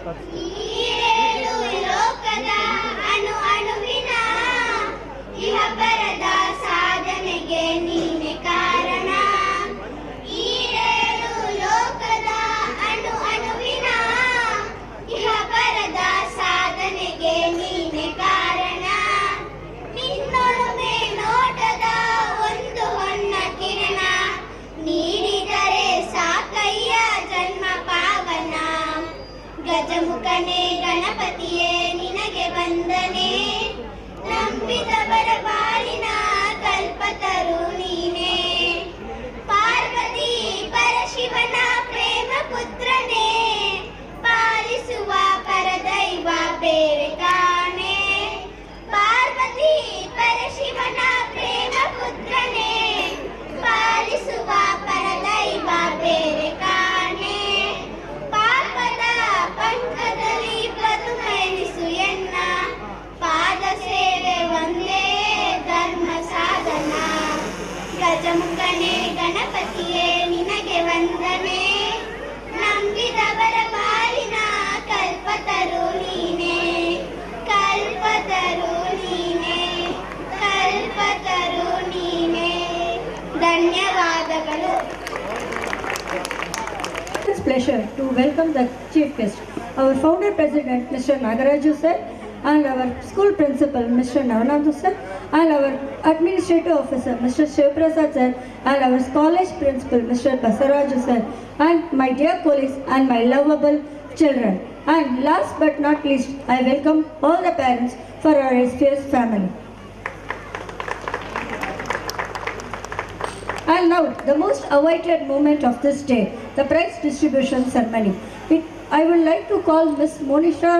ಈರೇಳು ಲೋಕದ ಅಣು ಅಣುವಿನ ಇಹ ಪರದ ಸಾಧನೆಗೆ ನೀನೆ ಕಾರಣ. ಈರೇಳು ಲೋಕದ ಅಣು ಅಣುವಿನ ಇಹ ಪರದ ಸಾಧನೆಗೆ ನೀನೆ ಕಾರಣ. ನಿನ್ನೊಲುಮೆ ನೋಟದ ಒಂದು ಹೊನ್ನ ಕಿರಣ ನೀಡಿದರೆ ಸಾಕಯ್ಯ ಜನ್ಮ ಪಾವನ. ಗಜಮುಖನೇ ಗಣಪತಿಯೇ ನಿನಗೆ ವಂದನೆ. ನಂಬಿದವರ ಬಾಳಿನ ಕಲ್ಪತರು ನೀನೇ. ಪಾರ್ವತಿ ಪರಶಿವನ ಪ್ರೇಮ ಪುತ್ರನೇ ಪಾಲಿಸುವ ಪರದೈವ ಬೇರೆ ಕಾಣೆ. ಪಾರ್ವತಿ ಪರಶಿವನ ಪ್ರೇಮ ಪುತ್ರನೇ ಪಾಲಿಸುವ ಪರದೈವ ಬೇರೆ ಕಾಣೆ. ಪಾಪದ ಪಂಕದಲ್ಲಿ ಬದುಕೈಸು ಎನ್ನ ಪಾದ ಸೇವೆ ಒಂದೇ ಧರ್ಮ ಸಾಧನ. ಗಜಮುಖನೇ ಗಣಪತಿಯೇ ನಿನಗೆ ವಂದನೆ. ನಂಬಿದವರ ಬಾಳಿನ ಕಲ್ಪತರು ನೀನೇ. ಕಲ್ಪತರು ನೀನೇ. ಕಲ್ಪತರು ನೀನೇ. ಧನ್ಯವಾದಗಳು. It's a pleasure to welcome the chief guest, our founder president Mr. Nagaraju sir, and our school principal Mr. Navanandu sir, and our administrative officer Mr. Shivaprasad sir, and our college principal Mr. Basaraju sir, and my dear colleagues and my lovable children. And last but not least, I welcome all the parents for our SPS family. And now, the most awaited moment of this day, the prize distribution ceremony. I would like to call Ms. Monisha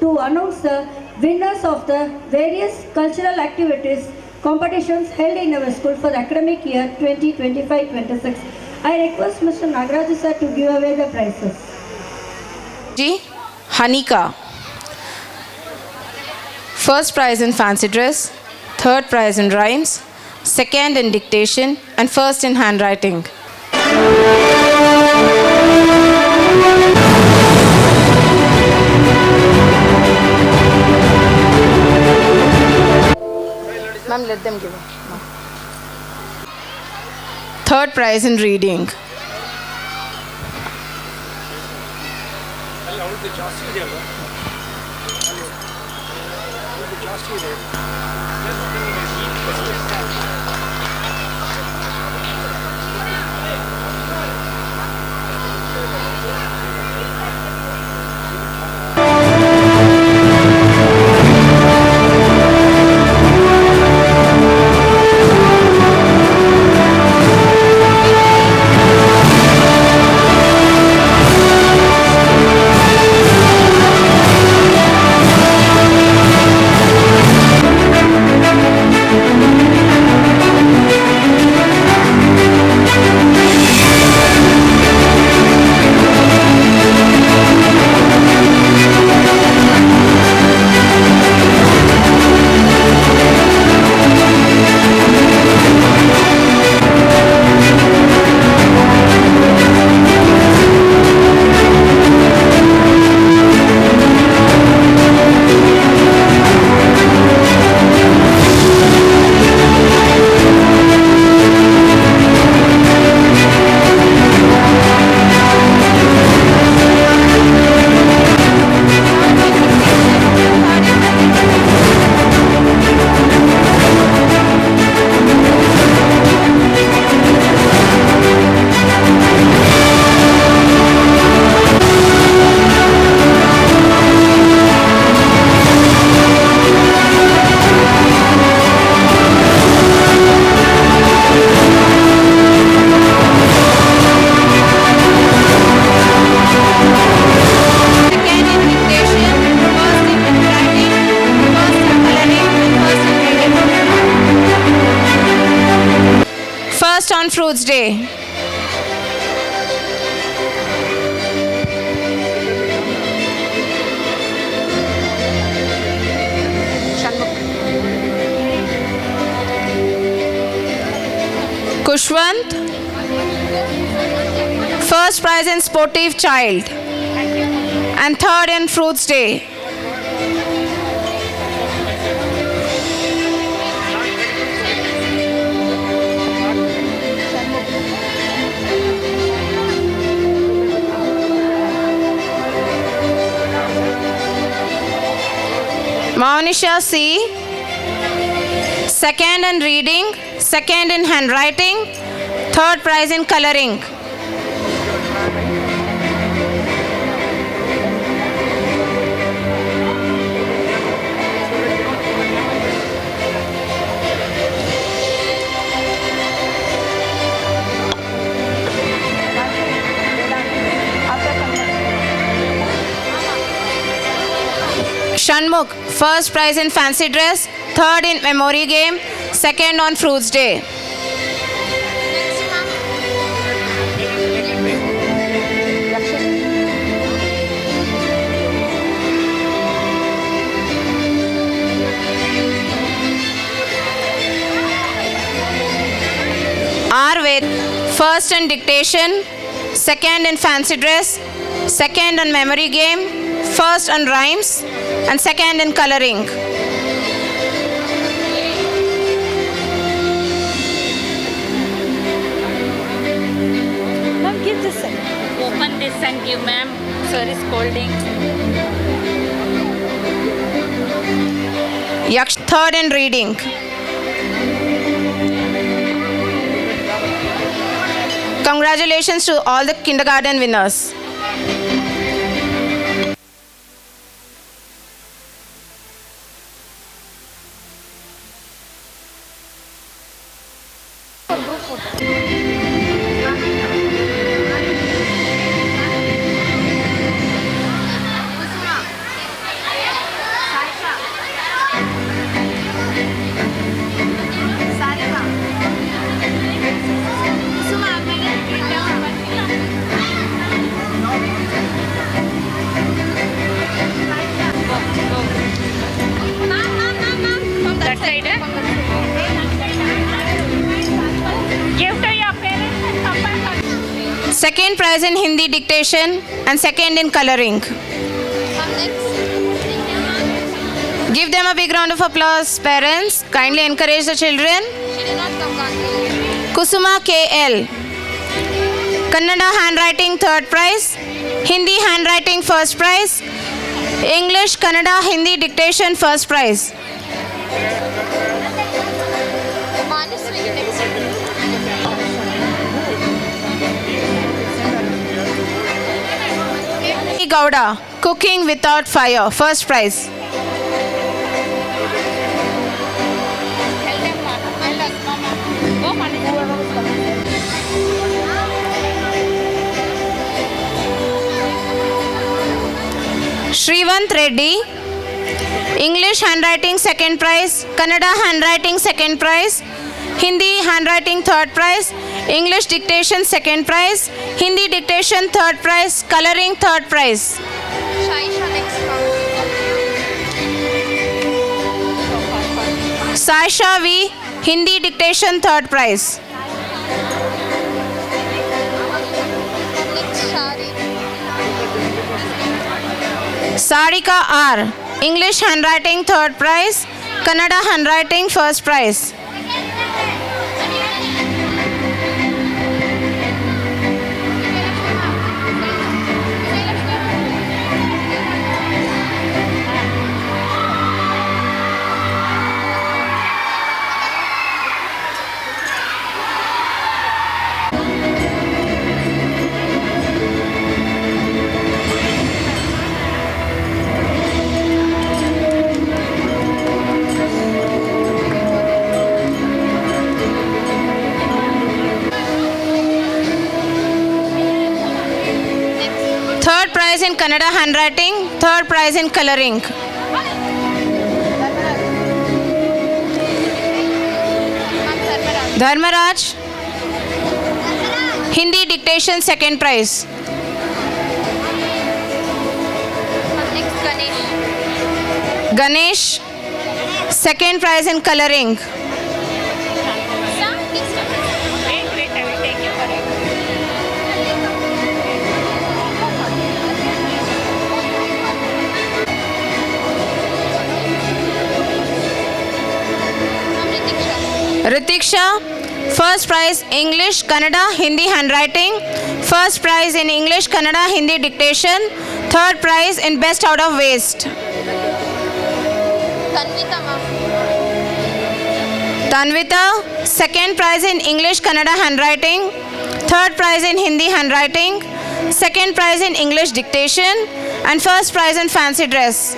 to announce the winners of the various cultural activities competitions held in our school for the academic year 2025-26. I request Mr. Nagaraju sir to give away the prizes. G. Hanika. First prize in fancy dress, third prize in rhymes, second in dictation, and first in handwriting. Ma'am, let them give it. Third prize in reading. On Fruits Day. Kushwant, first prize in Sportive Child. and third in Fruits Day. Maunisha C, second in reading, second in handwriting, third prize in coloring. Shanmukh, first prize in fancy dress, third in memory game, second on Fruits Day. Arvid, first in dictation, second in fancy dress, second in memory game, first on rhymes, and second in coloring. Ma'am, give this side. Open this and give ma'am. Sir is scolding. Yaksh, third in reading. Congratulations to all the kindergarten winners. That side. Give to your parents. Second prize in Hindi dictation and second in coloring. Give them a big round of applause, parents. Kindly encourage the children. Kusuma KL. Kannada handwriting third prize. Hindi handwriting first prize. English, Kannada, Hindi dictation first prize. Gowda, cooking without fire, first prize. Shrivant Reddy, English handwriting second prize, Kannada handwriting second prize, Hindi handwriting third prize, English dictation second prize, Hindi dictation third prize, coloring third prize. Saisha V, Hindi dictation third prize. Sarika R, English handwriting third prize, Kannada handwriting first prize. Third prize in Kannada handwriting, third prize in coloring. Dharmaraj, Hindi dictation second prize. Ganesh, second prize in coloring. Wait, I will take you for it. Ritiksha, first prize English, Kannada, Hindi handwriting, first prize in English, Kannada, Hindi dictation, third prize in best out of waste. Tanvita, second prize in English, Kannada handwriting, third prize in Hindi handwriting, second prize in English dictation, and first prize in fancy dress.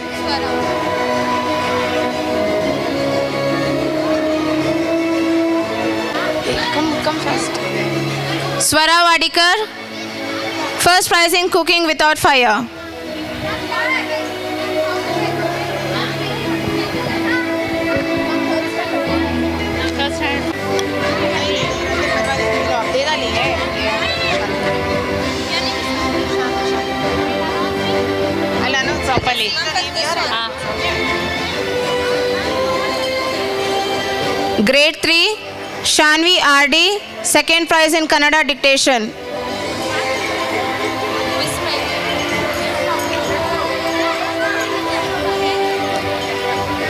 Come fast. Swara Wadikar, first prize in cooking without fire. First hand. Properly. Grade 3, Shanvi RD, second prize in Kannada dictation.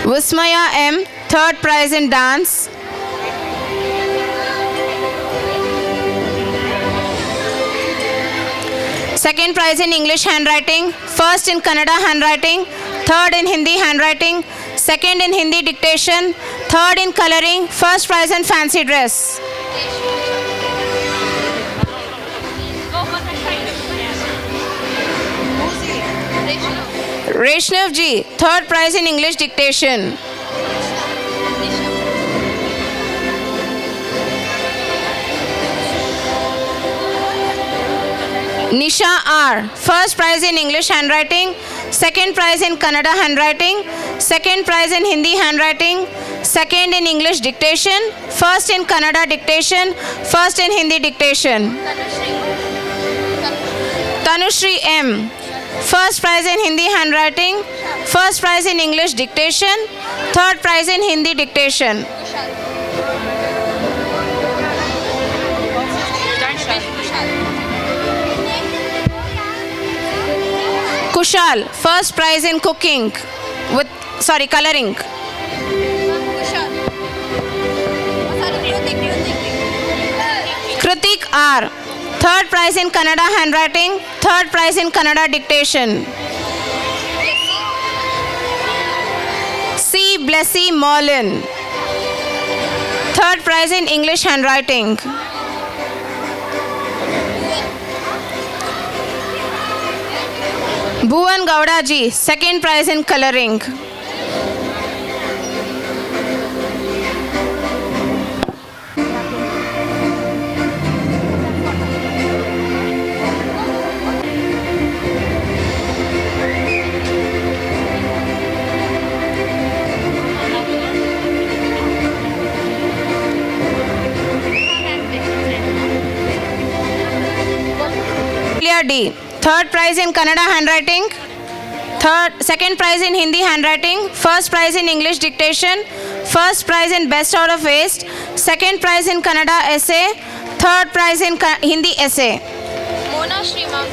Vismaya M, third prize in dance. Second prize in English handwriting, first in Kannada handwriting, third in Hindi handwriting, second in Hindi dictation, third in coloring, first prize in fancy dress. Reshnav Ji, third prize in English dictation. Nisha R, first prize in English handwriting, second prize in Kannada handwriting, second prize in Hindi handwriting, second in English dictation, first in Kannada dictation, first in Hindi dictation. Tanushri M, first prize in Hindi handwriting, first prize in English dictation, third prize in Hindi dictation. Kushal, first prize in cooking coloring. Kritik R, third prize in Kannada handwriting, third prize in Kannada dictation. C. Blessy Mollin, third prize in English handwriting. Bhuvan Gowda Ji, second prize in coloring. D, third prize in Kannada handwriting, second prize in Hindi handwriting, first prize in English dictation, first prize in best out of waste, second prize in Kannada essay, third prize in Hindi essay. Mona Shrima.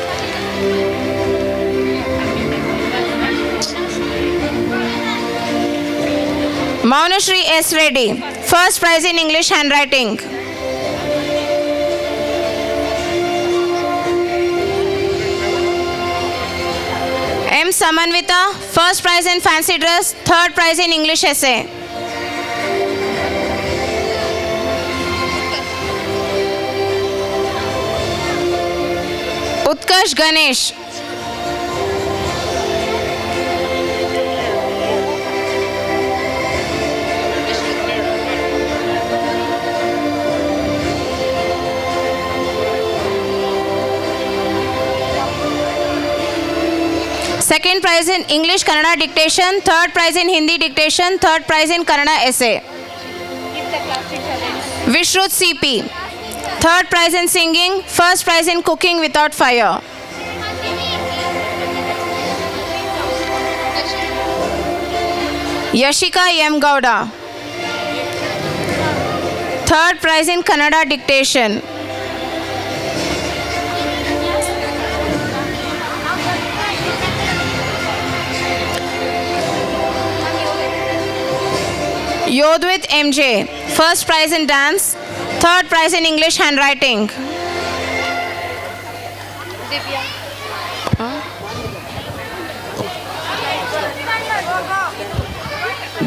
Maunashri S. Reddy, first prize in English handwriting. M. Samanvita, first prize in fancy dress, third prize in English essay. Utkarsh Ganesh, second prize in English Kannada dictation, third prize in Hindi dictation, third prize in Kannada essay. Vishrut CP, third prize in singing, first prize in cooking without fire. Yashika M. Gowda, third prize in Kannada dictation. Yodwit MJ, first prize in dance, third prize in English handwriting.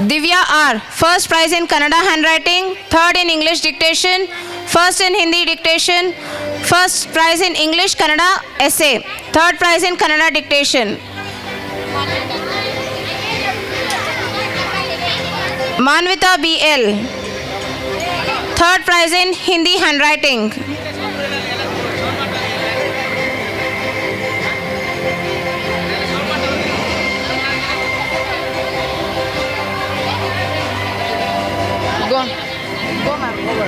Divya R, first prize in Kannada handwriting, third in English dictation, first in Hindi dictation, first prize in English Kannada essay, third prize in Kannada dictation. Manvita BL, third prize in Hindi handwriting. Go on. Go, ma'am. Over.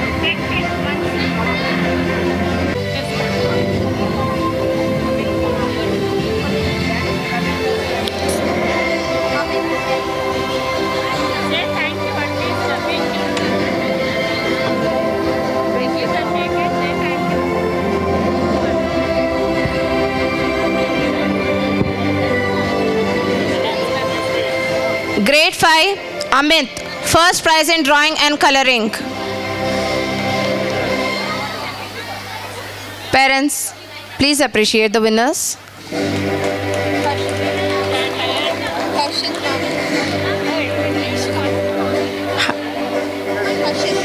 Say thank you, auntie. Thank you. You can take it. Say thank you. Grade 5, Amit, first prize in drawing and coloring. Parents, please appreciate the winners.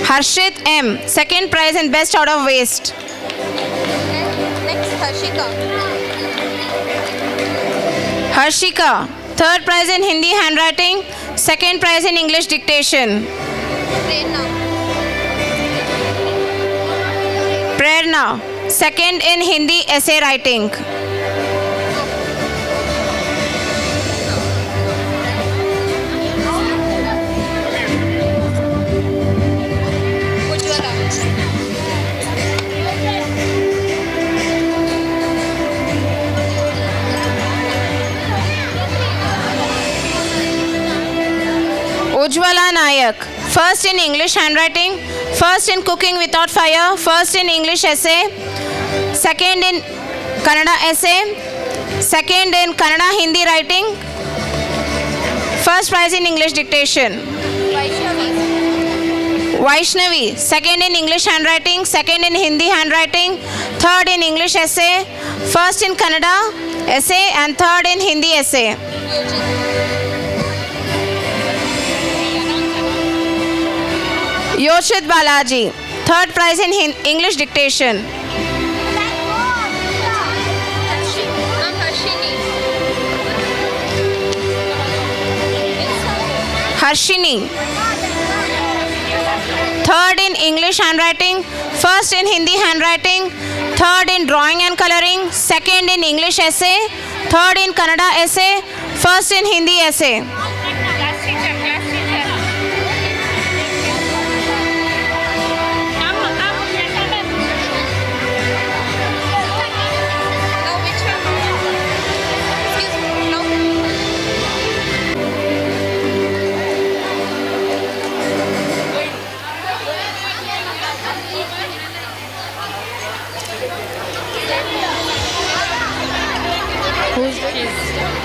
Harshit M, second prize in best out of waste. Next, Harshika. Harshika, third prize in Hindi handwriting, second prize in English dictation. Prerna, second in Hindi essay writing. Ujjwala. Ujjwala Nayak, first in English handwriting, first in cooking without fire, first in English essay, second in Kannada essay, second in Kannada Hindi writing, first prize in English dictation. Vaishnavi, second in English handwriting, second in Hindi handwriting, third in English essay, first in Kannada essay and third in Hindi essay. Yoshit Balaji, third prize in English dictation. Harshini, third in English handwriting, first in Hindi handwriting, third in drawing and coloring, second in English essay, third in Kannada essay, first in Hindi essay. Class teacher, class teacher. Come, come. Now which one? Excuse me. Now. Who's his?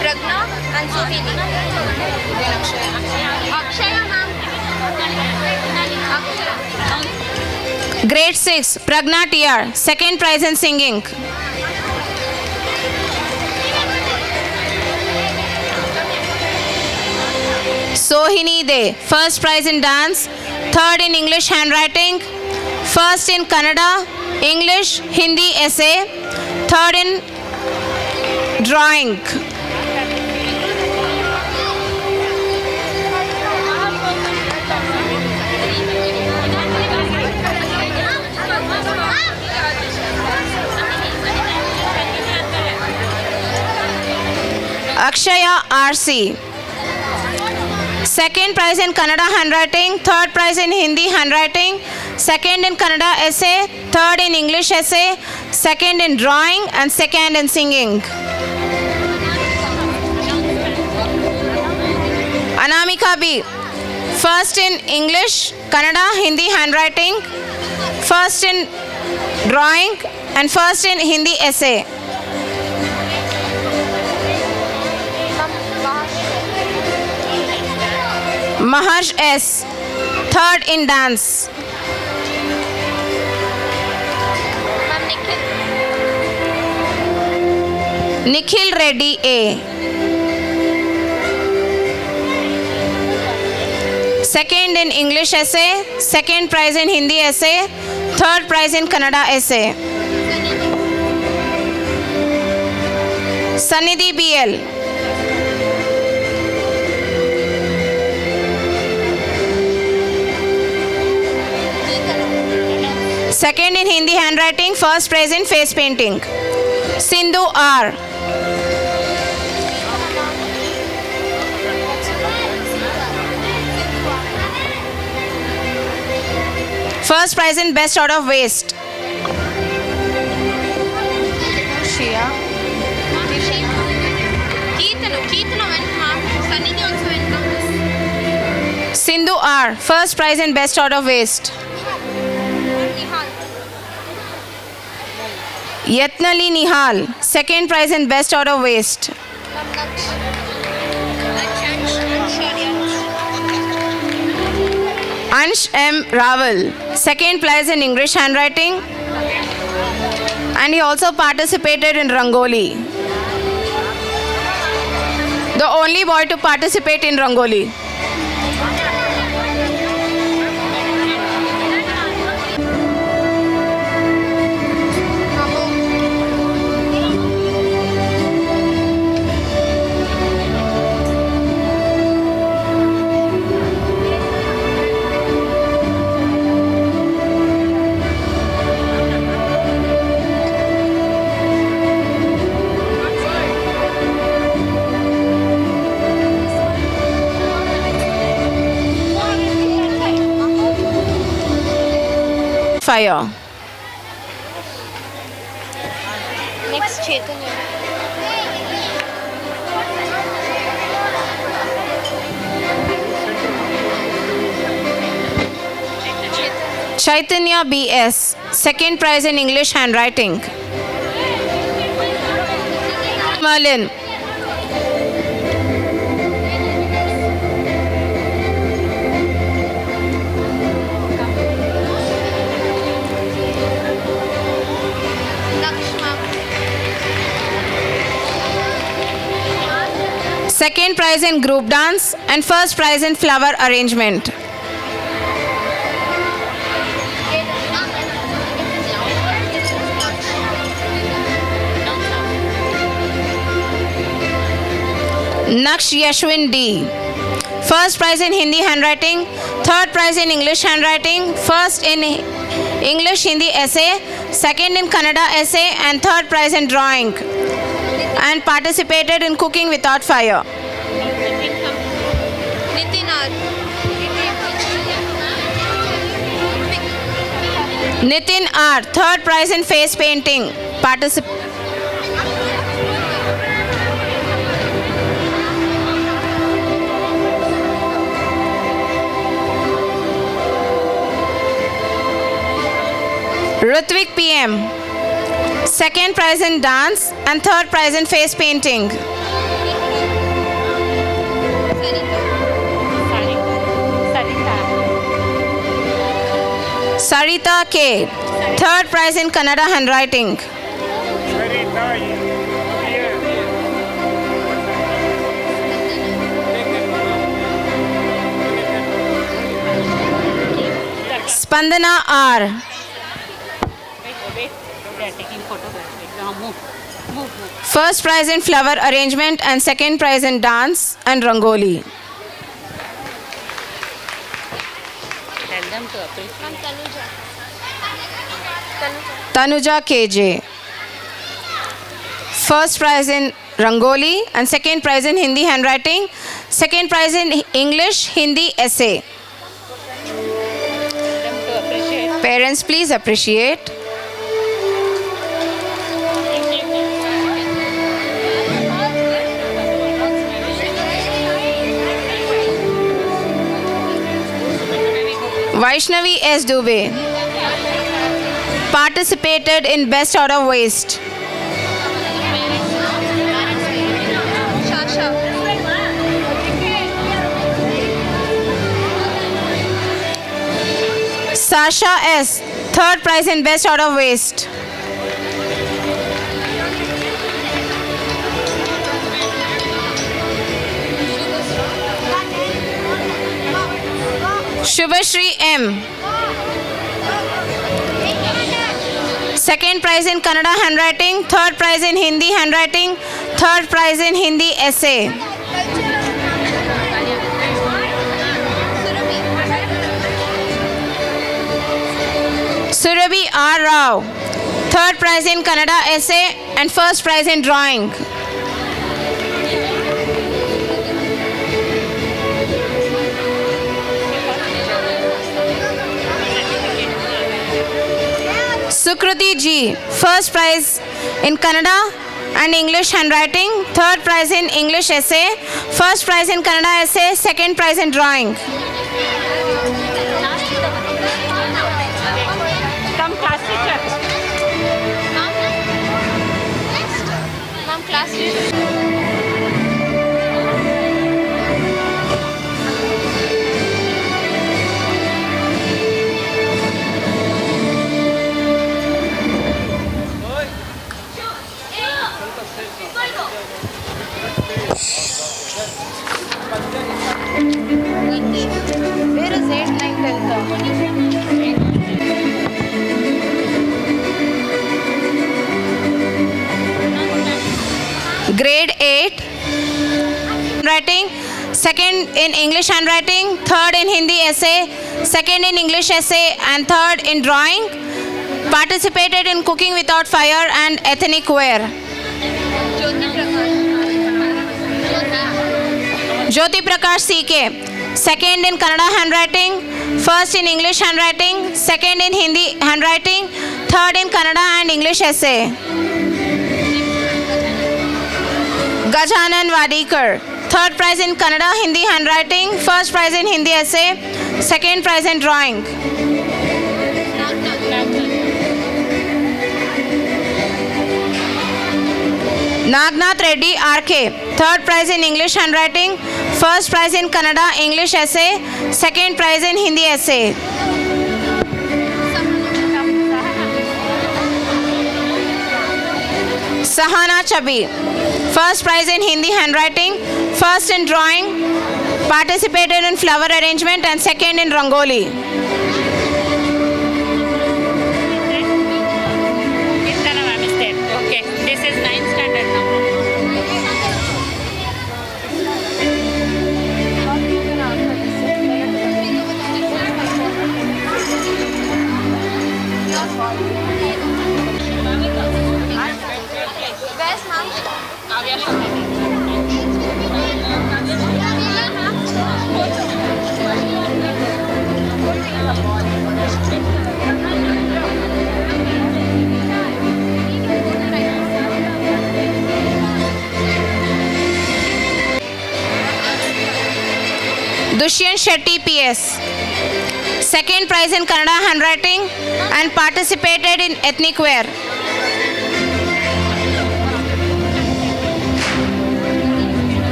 Pragna and Sohini. Akshaya, ma'am. Akshaya. Grade 6, Pragna TR, second prize in singing. Sohini De, first prize in dance, third in English handwriting, first in Kannada, English, Hindi essay, third in drawing. Akshaya RC, second prize in Kannada handwriting, third prize in Hindi handwriting, second in Kannada essay, third in English essay, second in drawing and second in singing. Anamika B, first in English, Kannada, Hindi handwriting, first in drawing and first in Hindi essay. Maharsh S, Third in dance. Ma'am, Nikhil. Nikhil Reddy A. Second in English essay, second prize in Hindi essay, third prize in Kannada essay. Sanidhi BL. Second in Hindi handwriting, first prize in face painting. Sindhu R. First prize in best out of waste. Shia. Keertana went, ma'am. Sanidhi also went, ma'am. Sindhu R. First prize in best out of waste. Nihal. Yatnali Nihal. Second prize in best out of waste. Ma'am, Naksh. Ansharya. Ansh M. Raval. Second prize in English handwriting. And he also participated in Rangoli. The only boy to participate in Rangoli. Fire. Next, Chaitanya. Chaitanya BS. Second prize in English handwriting. Merlin. Naksh, ma'am. Second prize in group dance and first prize in flower arrangement. Naksh Yashwin D. First prize in Hindi handwriting, third prize in English handwriting, first in English Hindi essay, second in Kannada essay, and third prize in drawing. And participated in cooking without fire. Nitin R. Nitin R. Third prize in face painting. Ritvik PM. Second prize in dance and third prize in face painting. Sarita K. Third prize in Kannada handwriting. Spandana R. First prize in flower arrangement and second prize in dance and Rangoli. Tell them to appreciate. Ma'am, Tanuja. Tanuja KJ. First prize in Rangoli and second prize in Hindi handwriting. Second prize in English Hindi essay. Tell them to appreciate. Parents, please appreciate. Vaishnavi S. Dubey participated in Best Out of Waste. Shasha. Sasha S. Third prize in Best Out of Waste. Shubhashri M. Second prize in Kannada handwriting, third prize in Hindi handwriting, third prize in Hindi essay. Surabhi R. Rao, third prize in Kannada essay and first prize in drawing. Sukriti G, first prize in Kannada and English handwriting, third prize in English essay, first prize in Kannada essay, second prize in drawing. Come class teacher. Ma'am, class teacher. Where is 8, 9, 10? Grade 8 writing, second in English handwriting, third in Hindi essay, second in English essay and third in drawing. Participated in Cooking Without Fire and Ethnic Wear. Jyoti Prakash CK, second in Kannada handwriting, first in English handwriting, second in Hindi handwriting, third in Kannada and English essay. Gajanan Wadikar, third prize in Kannada Hindi handwriting, first prize in Hindi essay, second prize in drawing. Nagnath Reddy RK, third prize in English handwriting, first prize in Kannada English essay, second prize in Hindi essay. Sahana Chabi, first prize in Hindi handwriting, first in drawing, participated in flower arrangement and second in Rangoli. Kirtana ma'am is there. Okay, this is 9th standard now. Where's ma'am? Dushyant Shetty PS, second prize in Kannada handwriting and participated in ethnic wear.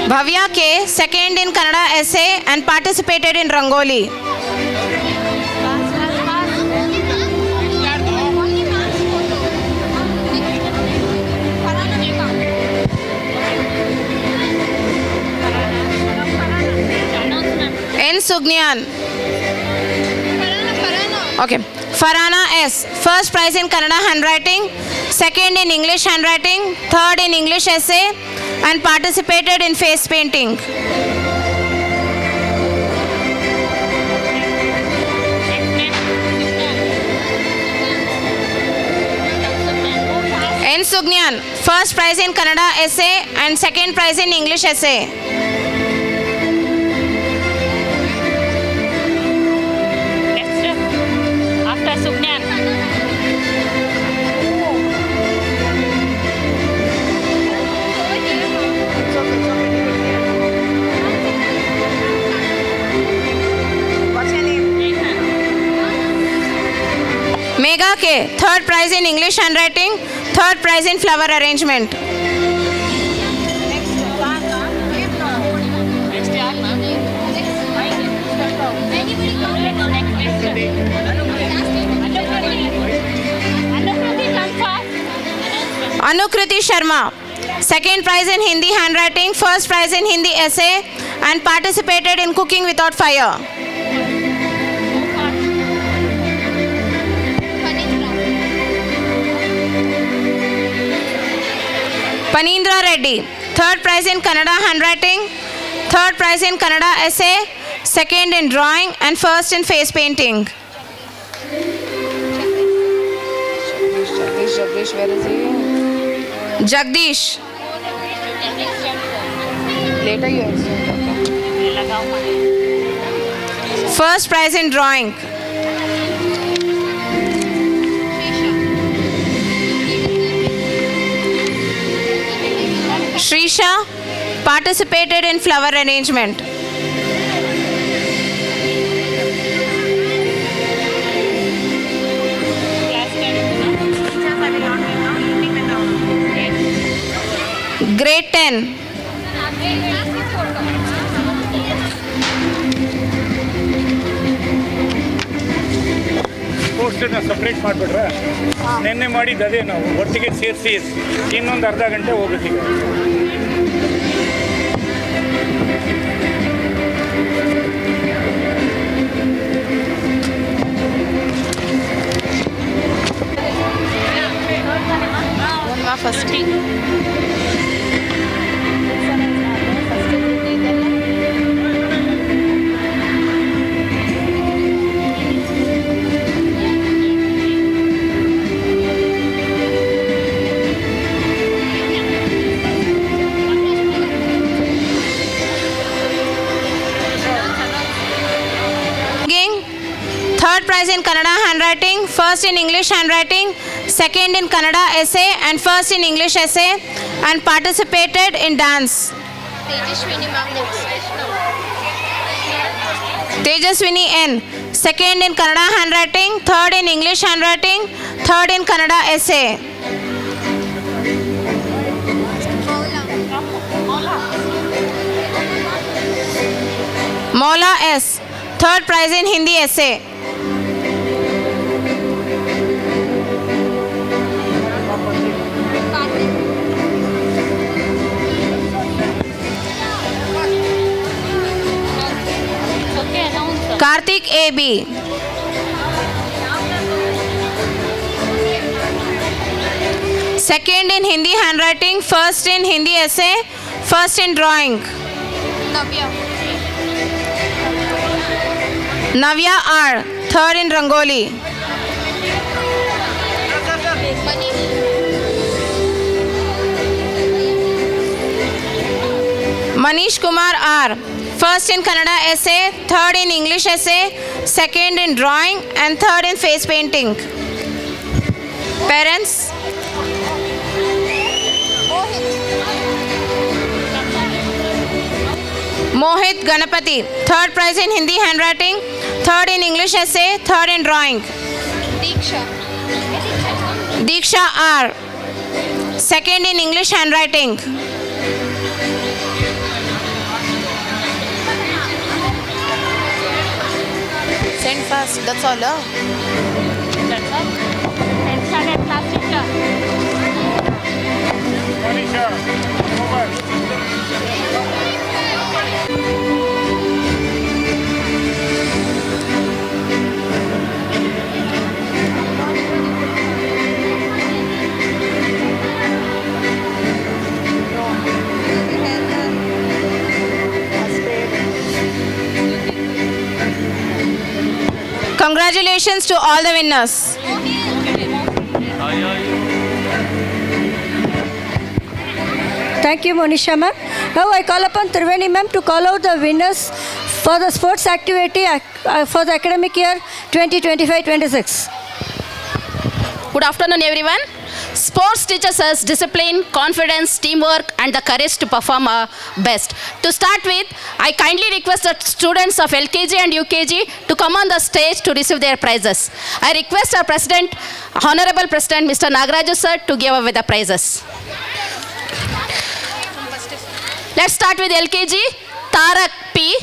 Bhavya K, second in Kannada essay and participated in Rangoli. N. Sugnyan. Okay. Farhana S, first prize in Kannada handwriting, second in English handwriting, third in English essay and participated in face painting. N. Sugnyan, first prize in Kannada essay and second prize in English essay. After Sugnyan. Priyanka K. Third prize in English handwriting. Third prize in flower arrangement. Anukriti Sharma. Second prize in Hindi handwriting. First prize in Hindi essay. And participated in cooking without fire. Panindra Reddy. Third prize in Kannada handwriting. Third prize in Kannada essay. Second in drawing and first in face painting. Jagdish, where is he? Jagdish. Later you explain. First prize in drawing. Shrisha participated in flower arrangement. Grade 10. ಸ್ಪೋರ್ಟ್ಸ್ನ separate ಮಾಡಿಬಿಟ್ರೆ ನಿನ್ನೆ ಮಾಡಿದ್ದು ಅದೇ ನಾವು ಒಟ್ಟಿಗೆ ಸೇರಿಸಿ ಇನ್ನೊಂದು ಅರ್ಧ ಗಂಟೆ ಹೋಗುತ್ತೀವಿ. First. Third prize in Kannada handwriting, first in English handwriting, second in Kannada essay and first in English essay and participated in dance. Tejaswini N. Second in Kannada handwriting, third in English handwriting, third in Kannada essay. Mola S. Third prize in Hindi essay. Karthik AB. Second in Hindi handwriting, first in Hindi essay, first in drawing. Navya R. Third in Rangoli. Manish Kumar R. First in Kannada essay, third in English essay, second in drawing and third in face painting. Parents? Mohit Ganapati. Third prize in Hindi handwriting, third in English essay, third in drawing. Diksha R. Second in English handwriting. Send fast, that's all. That's all. And started class teacher. Manisha, over. Congratulations to all the winners. Thank you, Monisha ma'am. Now I call upon Triveni ma'am to call out the winners for the sports activity for the academic year 2025-26. Good afternoon, everyone. Sports teaches us discipline, confidence, teamwork, and the courage to perform our best. To start with, I kindly request the students of LKG and UKG to come on the stage to receive their prizes. I request our President, Honorable President Mr. Nagaraju sir, to give away the prizes. Let's start with LKG. Tarak P.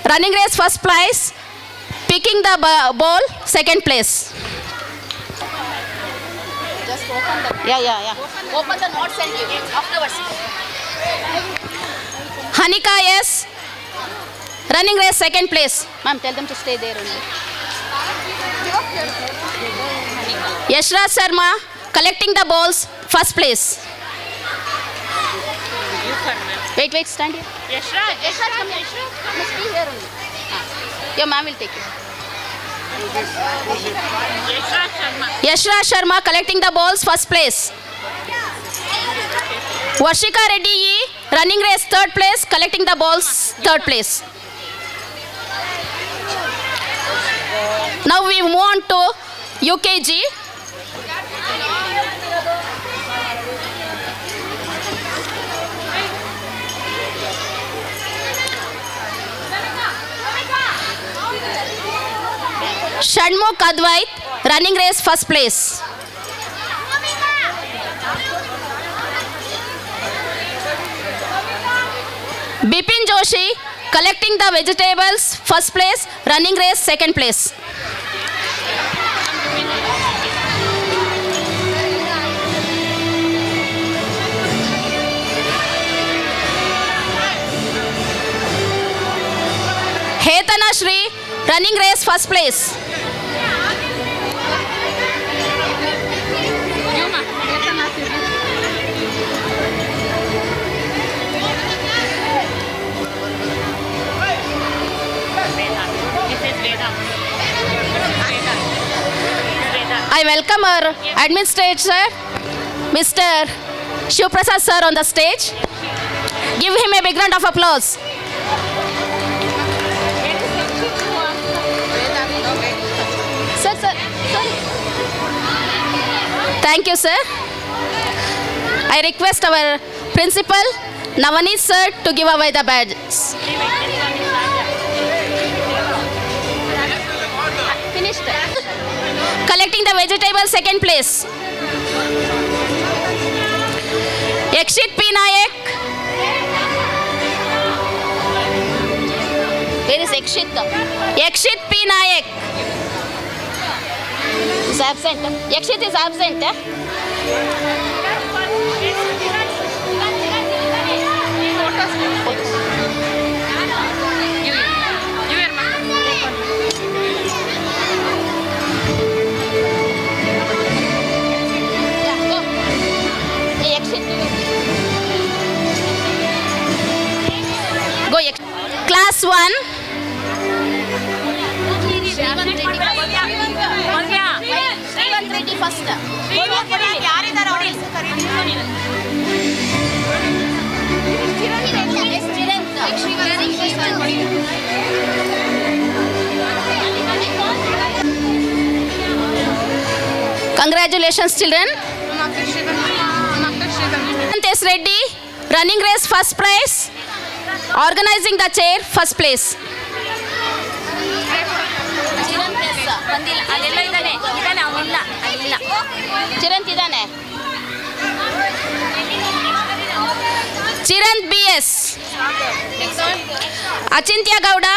Running race first prize. Picking the ball second place. Just open the... Yeah. Open the notes and give it afterwards. Hanika S. Running race second place. Ma'am, tell them to stay there only. Yashraj Sharma collecting the balls first place. Wait, stand here. Yashraj, come here. Must be here only. Your ma'am will take it. Yashraj Sharma collecting the balls first place. Varshika Reddy E. Running race third place, collecting the balls third place. Now we move on to UKG. Shadmukh Advait, running race first place. Bipin Joshi, collecting the vegetables first place, running race second place. Hetana Shri, running race first place. I welcome our administrator, Mr. Shivprasad sir, on the stage. Give him a big round of applause. Sir. Thank you, sir. I request our principal, Navani sir, to give away the badges. Finished. Collecting the vegetable second place. Yakshit P. Nayak. Where is Yakshit? Yakshit P. Nayak. Is absent. Yakshit is absent. Go, Class 1. Srivanth Reddy first. Congratulations, children. S. Reddy, running race first prize. Organizing the chair first place. Chiranth idane. Chiranth BS. Achintya Gowda,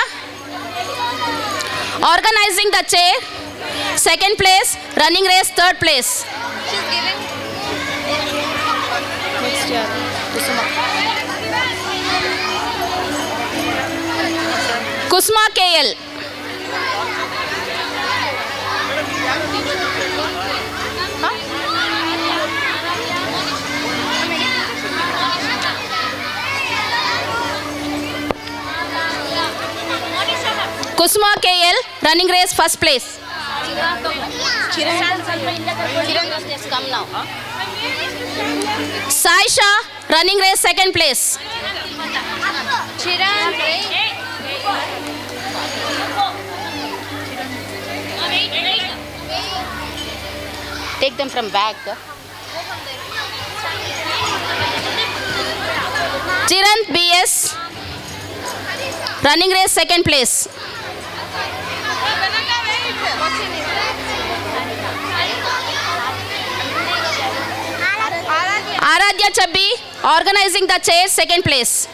organizing the chair second place, running race third place. Kusma KL. Kusma KL, running race first place. Chiranth has come now. Saisha, running race second place. Take them from back. Chirant BS, running race second place. Aradhya Chabbi, organizing the chair second place.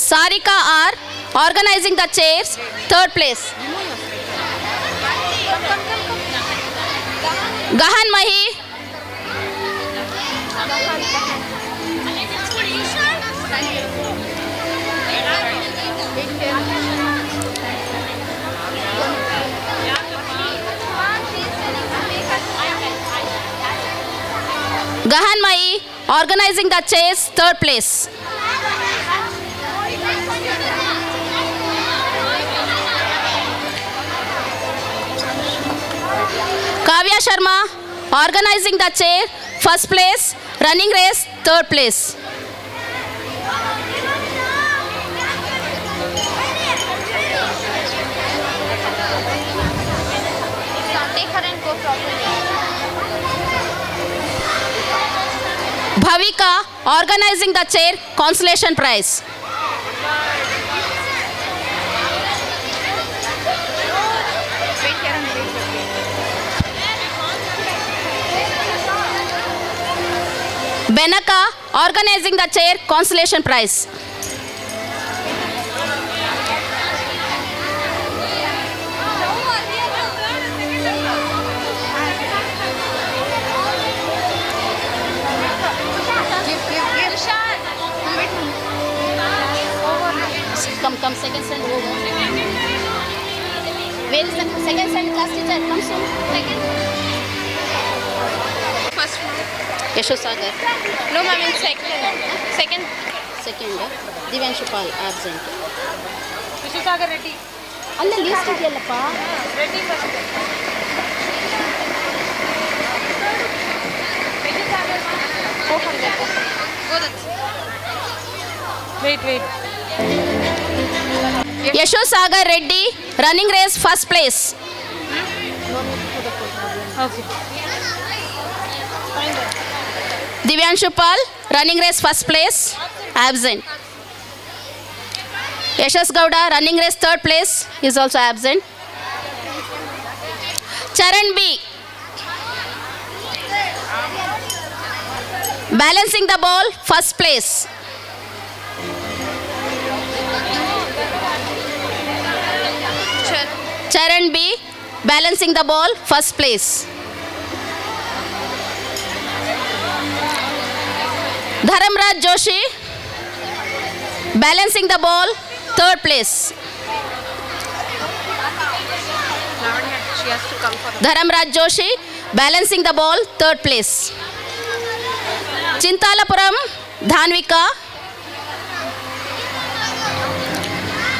Sarika R, organizing the chairs third place. Gahan Mahi, Gahan Mahi, organizing the chairs third place. Kavya Sharma, organizing the chair first place, running race third place. Take her and go properly. Bhavika, organizing the chair consolation prize. Wait here and wait. Benaka, organizing the chair consolation prize. Come, second stand over. Where is the second stand class teacher? Come soon. First one. Yashu Sagar. No, ma'am, in second. Second. Divyanshu Pal, absent. Sagar Reddy. ಅಲ್ಲ list ಇದೆಯಲ್ಲಪ್ಪ. Reddy first. Go from there. Go that side. Wait. Yashu Sagar Reddy, running race first place. Okay. Divyanshu Pal, running race first place, absent. Yashas Gowda, running race third place, is also absent. Charan B, balancing the ball first place. Charan B, balancing the ball first place. Dharamraj Joshi, balancing the ball third place. She has to come for Dharamraj Joshi, balancing the ball third place. Chintalapuram Dhanvika,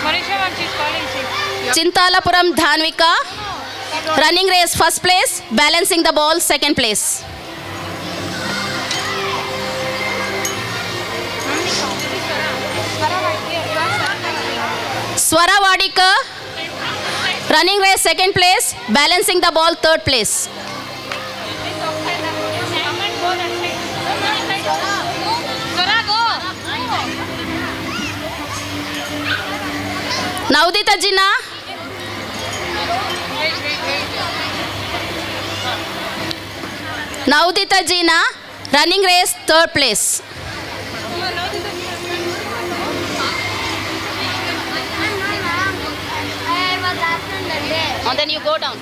Manisha, when she's calling, Chintalapuram Dhanvika, running race first place, balancing the ball second place. Swara Wadikar, running race second place, balancing the ball third place. Naudita Jina, Naudita Jina, running race third place. And then you go down.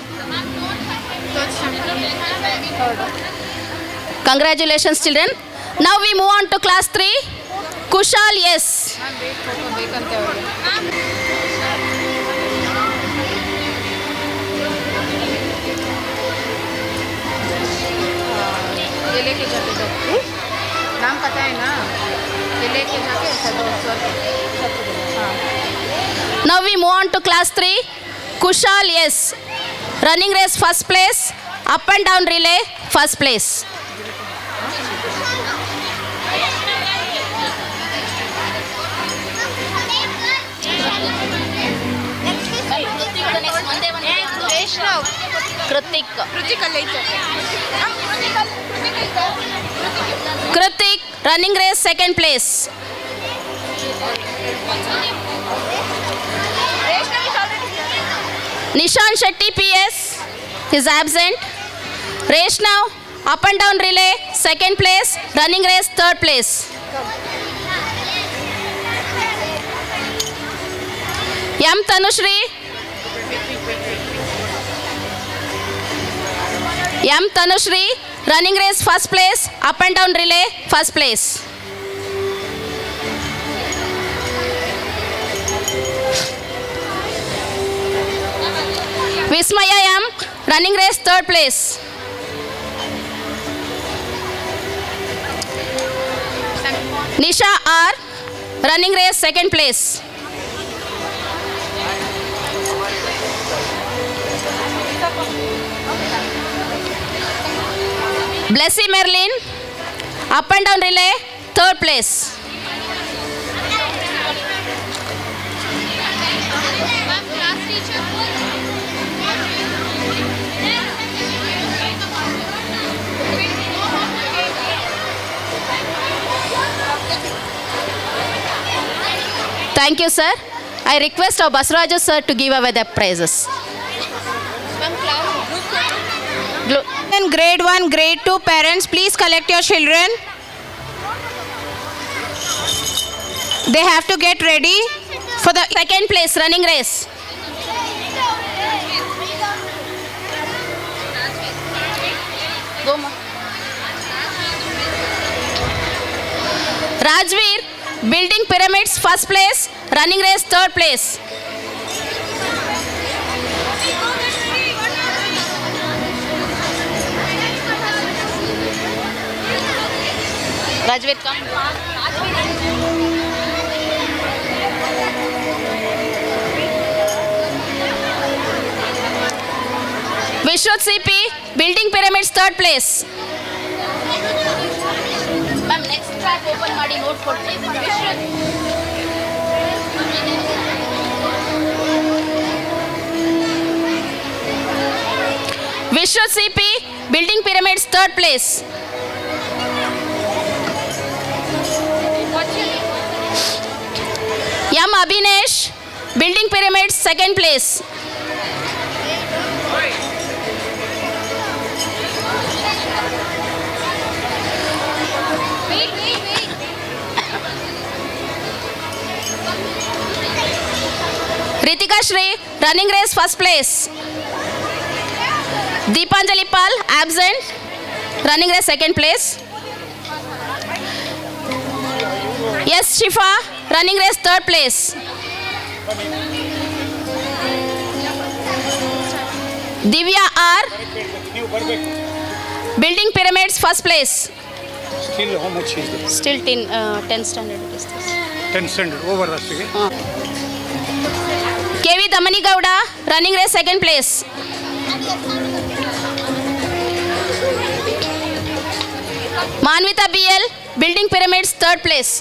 Congratulations, children. Now we move on to class 3. Kushal, yes. ये लेके जाके दो नाम पता है ना ये लेके जाके ऐसा दो Now we move on to class 3. Kushal, yes. Running race first place. Up and down relay first place. Kritik. Kritik, running race, second place. Nishan Shetty PS is absent. Reshnav, up and down relay, second place. Running race, third place. M. Tanushri. M. Tanushri, running race, first place. Up and down relay, first place. Vismaya M, running race, third place. Nisha R, running race, second place. Blessy Merlin, up and down relay, third place. Thank you, sir. I request our Basraju sir to give away the prizes. And grade 1, grade 2 parents, please collect your children. They have to get ready for the Second place, running race. Rajveer, building pyramids, first place. Running race, third place. Rajveer, come. Vishruth CP, building pyramids, third place. Ma'am, next track open ಮಾಡಿ note ಕೊಡ್ತೀನಿ. Vishruth CP, building pyramids, third place. M. Abhinesh, building pyramids, second place. Ritika Shri, running race, first place. Deepanjali Pal, absent. Running race, second place. Yes, Shifa, running race, third place. Divya R, building pyramids, first place. Still, how much is that? Still 10 standard it is this. 10 standard over ಅಷ್ಟಿಗೆ. KV Damani Gowda, running race, second place. Manvita BL, building pyramids, third place.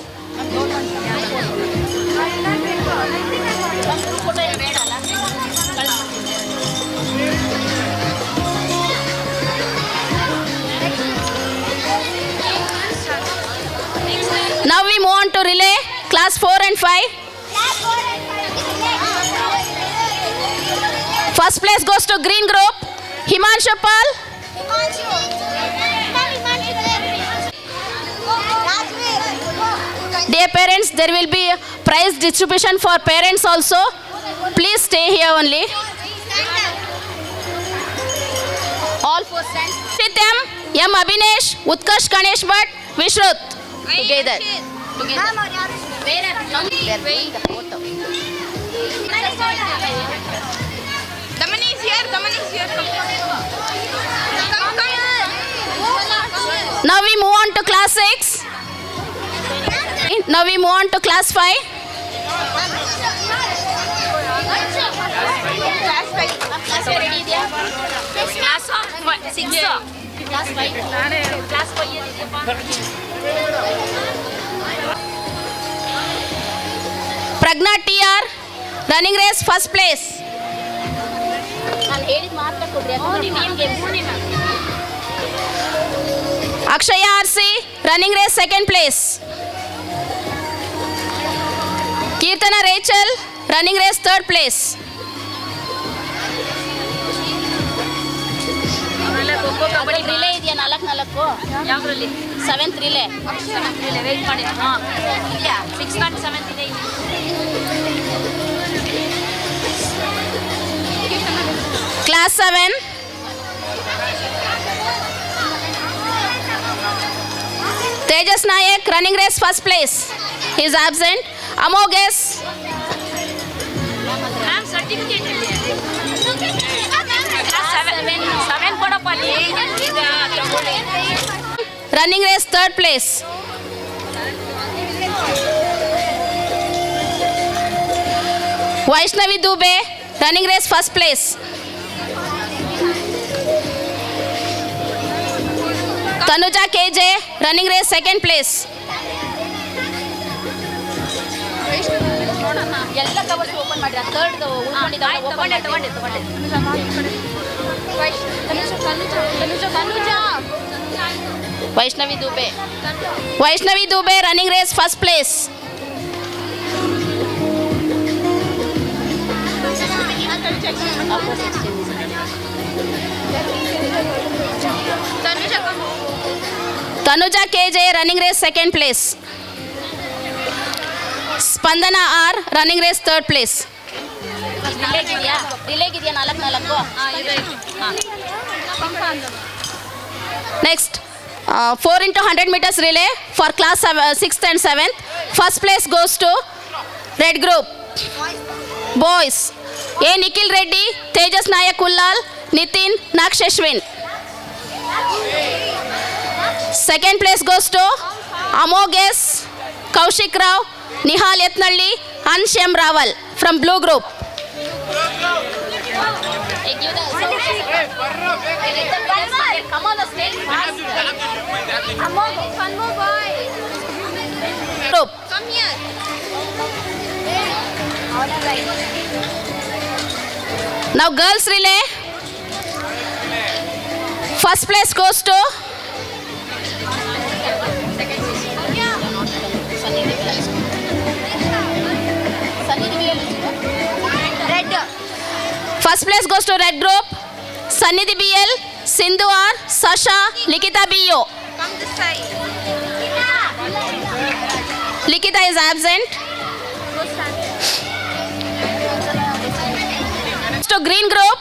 Now we move on to relay, class 4 and 5. First place goes to green group, Himanshu Pal. Dear parents, there will be a prize distribution for parents also. Please stay here only. All four stands. Sityam, M. Abhinesh, Utkarsh Ganesh Bhatt, Vishruth. Together. Where are they? They are doing the photo. Damani is here. Damani is here. Come. Now we move on to class 6. Now we move on to class 5. Class 5. Class 5 ready there? Class 6. Class 5. Class 5. Pragna TR, running race, first place. Akshaya RC, running race second place. Kirtana Rachel, running race third place. Relay ಇದೆಯಾ 4 ಯಾವ್ದ್ರಲ್ಲಿ 7th relay weight ಮಾಡಿ ಹಾಂ ಇದೆಯಾ 6 not 7th ಇದೆ class 7 Tejas Nayak, running race first place. He is absent. Amoges. Ma'am certificate ಇದೆ 7 ಕೊಡಪ್ಪ ತಗೊಳ್ಳಿ Running race third place. Vaishnavi Dubey, running race first place. Tanuja KJ, running race second place. ಎಲ್ಲ covers open ಮಾಡಿ third ತಗೊಂಡೆ Vaishnavi Dubey, running race first place. Tanuja KJ, running race second place. Spandana R, running race third place. Next, 4 into 100 meters relay for class 6th and 7th. First place goes to red group. Boys, A. Nikhil Reddy, Tejas Nayak Ullal, Nitin Naksheshwin. Second place goes to Amoges, Kaushik Rao, Nihal Yatnalli, Anshyam Rawal from blue group. Come on the stage fast. One more boy. Group. Come here. Now girls relay. First place goes to red. First place goes to red group. Sannidhi BL, Sindhu R, Sasha, Likita BO. Come this side. Likita is absent. To green group,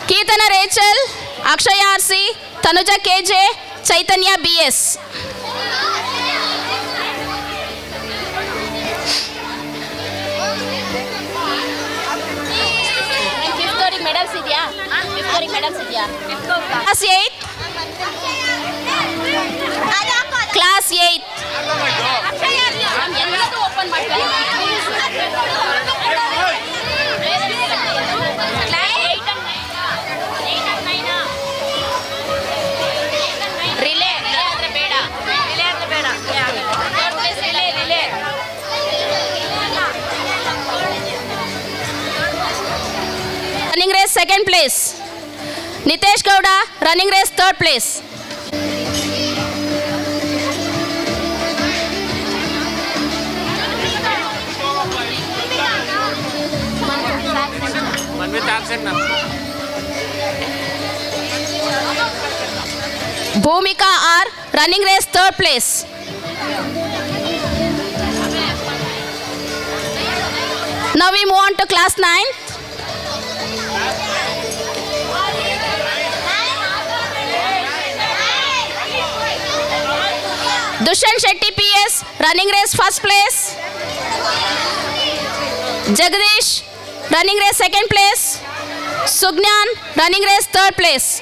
Kirtana Rachel, Akshaya RC, Tanuja KJ, Chaitanya BS. Medals idya? Medals idya? Class 8. Class 8. Open relay andre beda. Relay. Running race second place. Nitesh Gowda, running race third place. Bhumika R, running race third place. Now we move on to class 9. Dushan Shetty PS, running race first place. Jagdish, running race second place. Sugnan, running race third place.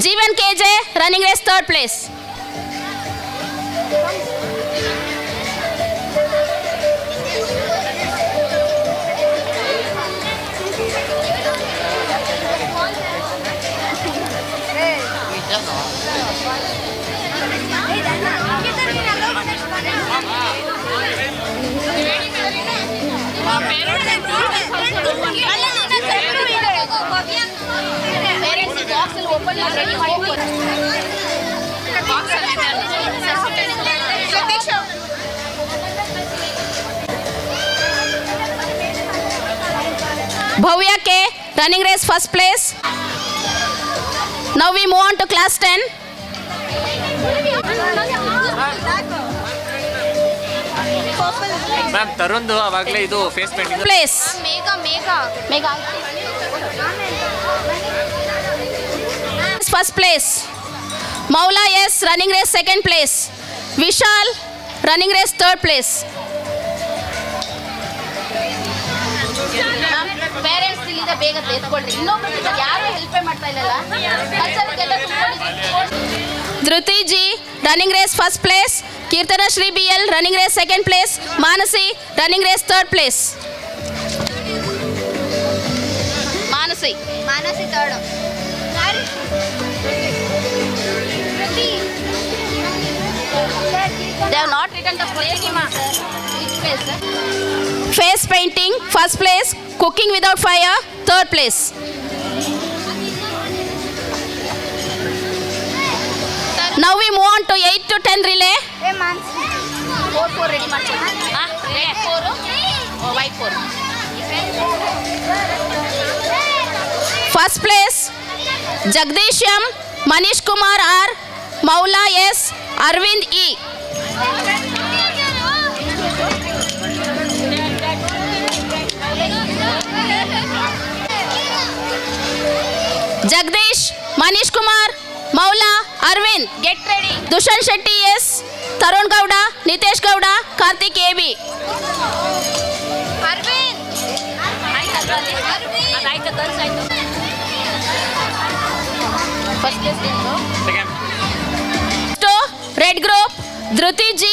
Jeevan KJ, running race third place. Parents open already. Bhavya K, running race first place. Now we move on to class 10. Ma'am ತರುಣ್ದು ಅವಾಗಲೇ ಇದು face painting Place. Mega. First place. Maula S, running race second place. Vishal, running race third place. Parents ಇಲ್ಲಿಂದ ಬೇಗ ತೆಗೆದುಕೊಳ್ಳಿ. ಇನ್ನೊಬ್ರು ಯಾರು help ಮಾಡ್ತಾ ಇಲ್ಲಲ್ಲ. Dhriti G, running race first place. Kirtana Shri BL, running race second place. Manasi, running race third place. Manasi third. They have not written the place. Face painting first place. Cooking without fire third place. Now we move on to 8 to 10 relay. 4 ready ಮಾಡ್ಕೊಳ್ಳಿ. red 4 white 4. First place Jagdish M, Manish Kumar R, Maula S, Arvind E. Jagdish, Manish Kumar, Maula, Arvind, get ready. Dushan Shetty S, Tarun Gowda, Nitesh Gowda, Karthik AB. Arvind. First place didn't go. Second To red group, Dhruti G,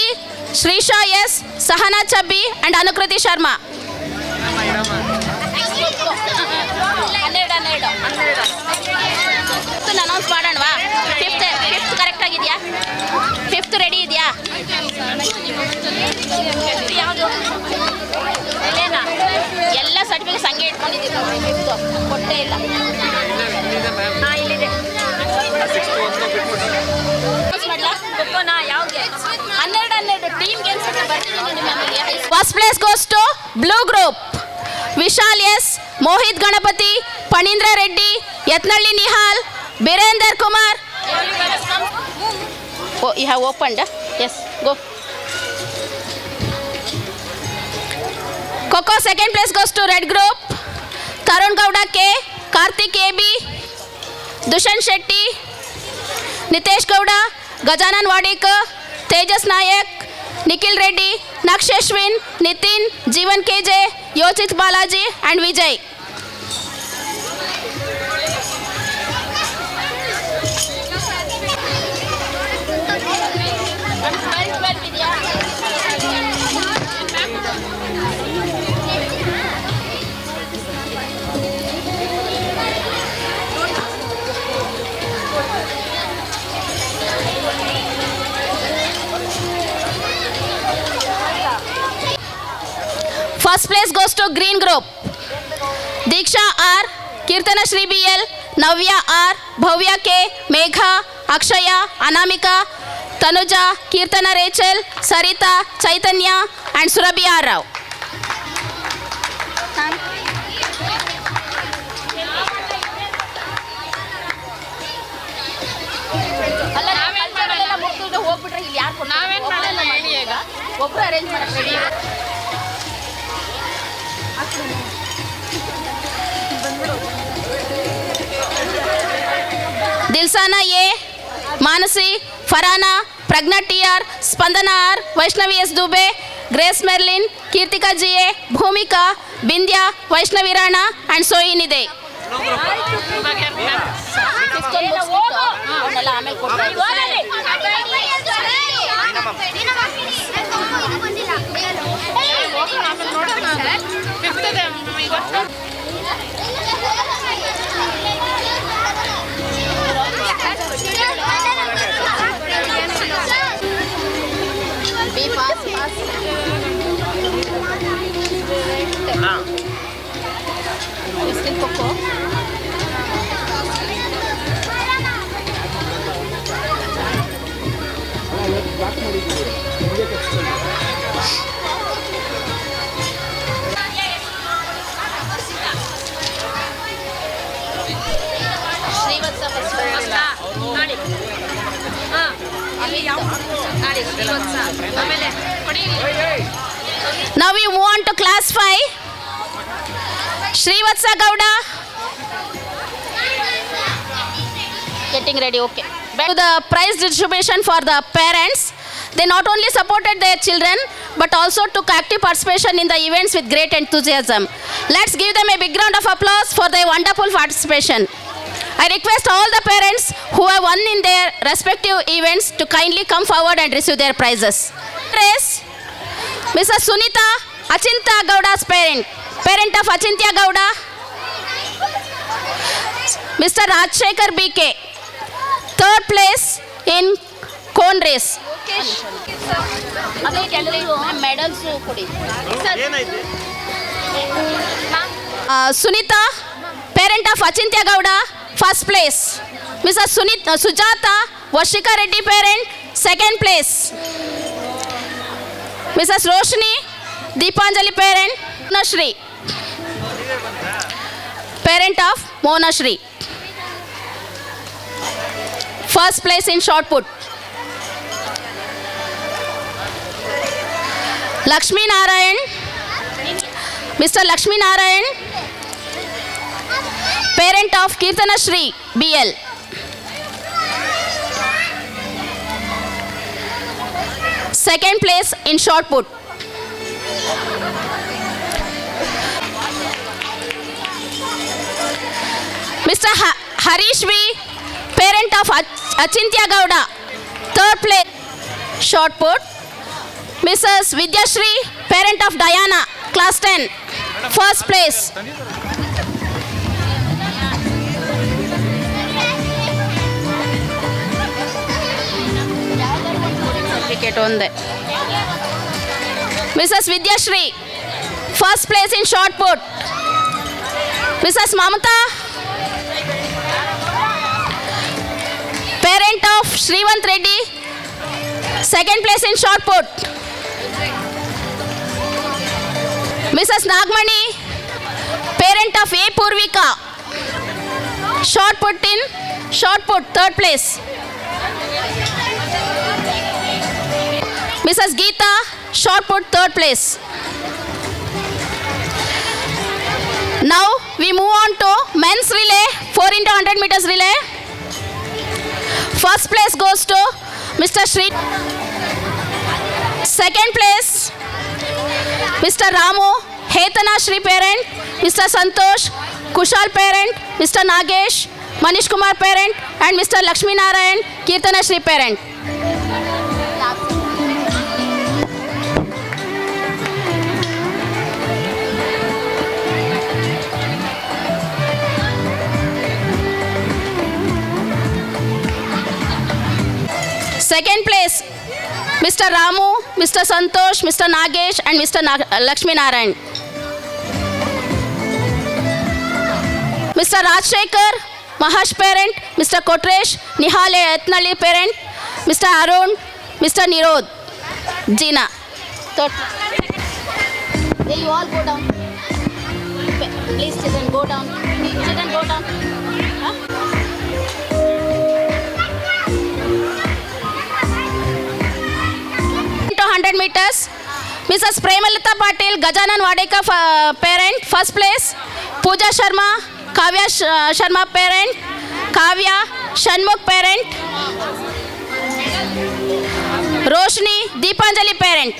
Shrisha S, Sahana Chabbi and Anukriti Sharma. Announce ಮಾಡೋಣವಾ? Fifth correct ಆಗಿದೆಯಾ? Fifth ready ಇದೆಯಾ? ಯಾವುದು ಎಲ್ಲ certificates ಹಂಗೆ ಇಟ್ಕೊಂಡಿದ್ದೀವಿ ನೋಡಿ. Fifth ಕೊಟ್ಟೇ ಇಲ್ಲ. ಇಲ್ಲಿದೆ. ಹನ್ನೆರಡು ಟೀಮ್ ಗೇಮ್ಸ್ ಬರ್ತೀನಿ. First place goes to blue group. Vishal S, Mohit Ganapathi, Phanindra Reddy, Yatnalli Nihal, Birender Kumar. You have opened? Yes, go. Coco second place goes to red group. Tarun Gowda K, Karthik AB, Dushan Shetty, Nitesh Gowda, Gajanan Wadekar, Tejas Nayak, Nikhil Reddy, Naksheshwin, Nitin, Jeevan KJ, Yochit Balaji and Vijay. First place goes to green group. Diksha R, Kirtana Shri BL, Navya R, Bhavya K, Megha, Akshaya, Anamika, Tanuja, Kirtana Rachel, Sarita, Chaitanya and Surabhi R Rao. ಒಬ್ರು arrange ಮಾಡಕ್ಕೆ ready. Dilsana A, Mansi, Farana, Pragya TR, Spandana R, Vaishnavi S Dubey, Grace Merlin, Keerthika GA, Bhoomika, बिंद्या, Vaishnavi Rana and Sohini they. Now we move on to class 5. Srivatsa Gowda. Getting ready, okay. Back to the prize distribution for the parents. They not only supported their children, but also took active participation in the events with great enthusiasm. Let's give them a big round of applause for their wonderful participation. I request all the parents who have won in their respective events to kindly come forward and receive their prizes. Praise Mrs. Sunita Achinta Gowda's parent of Achintya Gowda. Mr. Rajshekar BK, third place in cone race. Sunita, parent of Achintya Gowda, first place. Mrs. Sujata Vashika Reddy parent, second place. Mrs. Roshni Deepanjali parent, Monashri, parent of Monashri, first place in shot put. Lakshmi Narayan, Mr. Lakshmi Narayan, parent of Kirtanashri BL. Second place in shot put. Mr. Harish V, parent of Achintya Gowda, third place shot put. Mrs. Vidyashri, parent of Diana, class 10, first place. Mrs. Vidyashri, first place in shot put. Mrs. Mamata, parent of Srivanth Reddy, second place in shot put. Mrs. Nagmani, parent of A. Purvika, shot put, third place. Mrs. Geeta, shot put, third place. Now we move on to men's relay, 4 into 100 meters relay. First place goes to Mr. Sri. Second place, Mr. Ramu, Hetana Shri parent, Mr. Santosh, Kushal parent, Mr. Nagesh, Manish Kumar parent, and Mr. Lakshmi Narayan, Kirtana Shri parent. Second place, Mr. Ramu, Mr. Santosh, Mr. Nagesh, and Mr. Lakshmi Narayan. Mr. Rajshekar, Mahash parent, Mr. Kotresh, Nihal Etnali parent, Mr. Arun, Mr. Nirod, Jina. Hey, you all go down. Please, children, go down. Children, go down. Huh? To 100 meters, Mrs. Premalita Patil, Gajanan Wadeka parent, first place. Pooja Sharma, Kavya Sharma parent, Kavya Shanmukh parent, Roshni Deepanjali parent.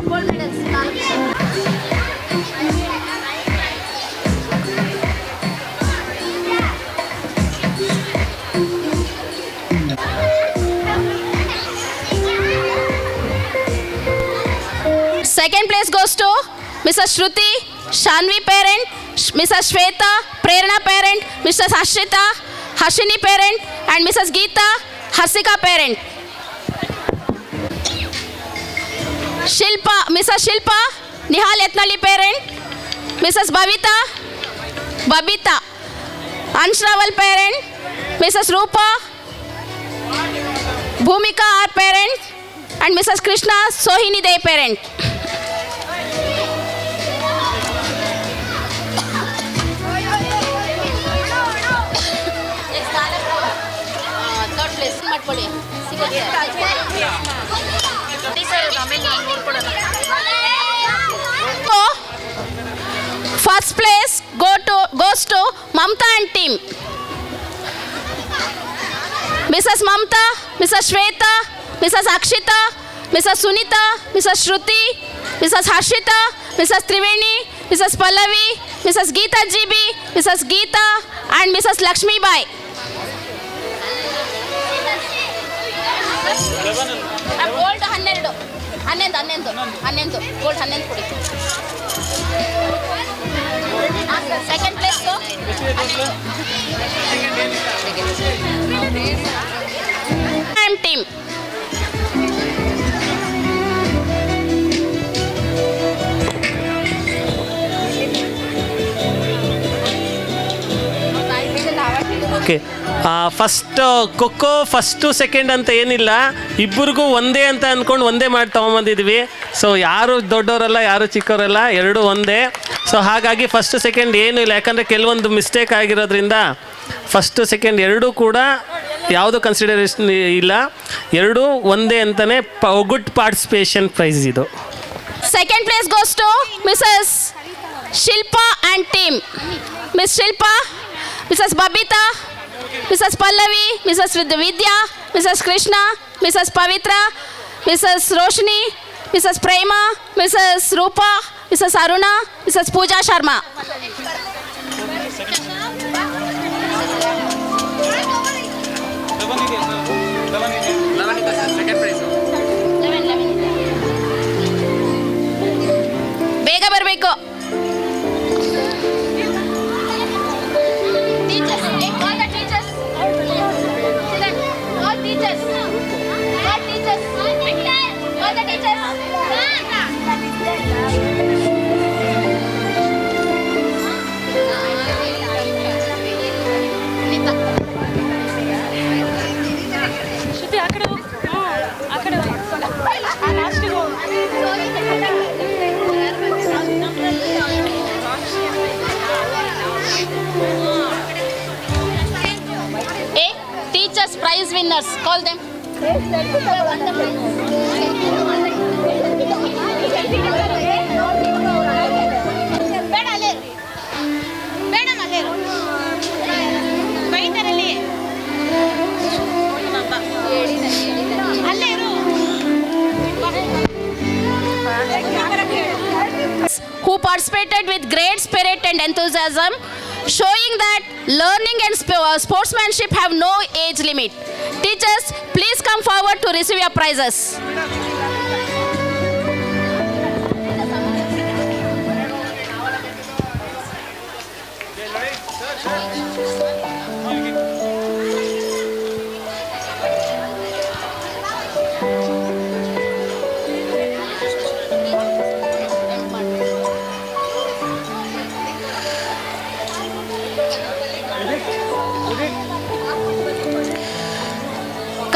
Gold medals. Second place goes to Mrs. Shruti, Shanvi parent, Mrs. Shweta, Prerna parent, Mrs. Ashrita, Hashini parent, and Mrs. Geeta, Harsika parent. Shilpa, Mrs. Shilpa, Nihal Etnali parent, Mrs. Babita, Anshraval parent, Mrs. Rupa, Bhumika R parent, and Mrs. Krishna Sohini Dey parent. Third place. ಮಾಡ್ಕೊಳ್ಳಿ ಸಿಗುತ್ತೆ First place goes to Mamta and team. Mrs. Mamta, Mrs. Shweta, Mrs. Akshita, Mrs. Sunita, Mrs. Shruti, Mrs. Harshita, Mrs. Triveni, Mrs. Pallavi, Mrs. Geeta GB, Mrs. Geeta and Mrs. Lakshmi Bai. Gold 12. 11 gold 11 ಕೊಡಿ. Second place go. Team. Okay, first kho kho first second ಅಂತ ಏನಿಲ್ಲ, ಇಬ್ಬರಿಗೂ ಒಂದೇ ಅಂತ ಅಂದ್ಕೊಂಡು ಒಂದೇ ಮಾಡಿ ತೊಗೊಂಬಂದಿದ್ವಿ. So ಯಾರು ದೊಡ್ಡವರಲ್ಲ ಯಾರು ಚಿಕ್ಕವರಲ್ಲ, ಎರಡೂ ಒಂದೇ. ಸೊ ಹಾಗಾಗಿ ಫಸ್ಟ್ ಸೆಕೆಂಡ್ ಏನೂ ಇಲ್ಲ, ಯಾಕಂದರೆ ಕೆಲವೊಂದು ಮಿಸ್ಟೇಕ್ ಆಗಿರೋದ್ರಿಂದ ಫಸ್ಟು ಸೆಕೆಂಡ್ ಎರಡೂ ಕೂಡ ಯಾವುದೂ ಕನ್ಸಿಡರೇಷನ್ ಇಲ್ಲ, ಎರಡೂ ಒಂದೇ ಅಂತಲೇ ಗುಡ್ ಪಾರ್ಟಿಸಿಪೇಷನ್ ಪ್ರೈಸ್ ಇದು. Second place goes to Mrs. Shilpa and team. Miss Shilpa, Mrs. Babita, Mrs. Pallavi, Mrs. Vidya, Mrs. Krishna, Mrs. Pavitra, Mrs. Roshni, Mrs. Prema, Mrs. Rupa, Mrs. Aruna, Mrs. Pooja Sharma. Second prize. ಬೇಗ ಬರಬೇಕು. Teachers prize winners, call them. Who participated with great spirit and enthusiasm, showing that learning and sportsmanship have no age limit. Teachers, please come forward to receive your prizes.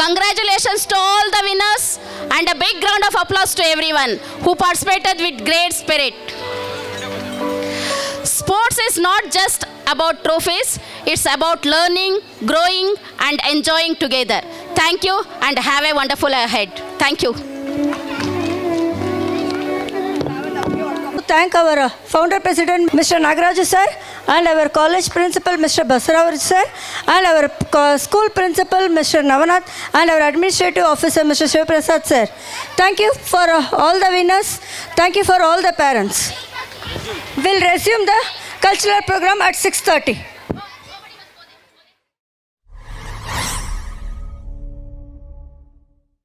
Congratulations to all the winners and a big round of applause to everyone who participated with great spirit. Sports is not just about trophies, it's about learning, growing and enjoying together. Thank you and have a wonderful ahead. Thank you. Thank our founder president Mr. Nagaraju sir and our college principal Mr. Basaravar sir and our school principal Mr. Navanath and our administrative officer Mr. Shivaprasad sir. Thank you for all the winners. Thank you for all the parents. We'll resume the cultural program at 6:30.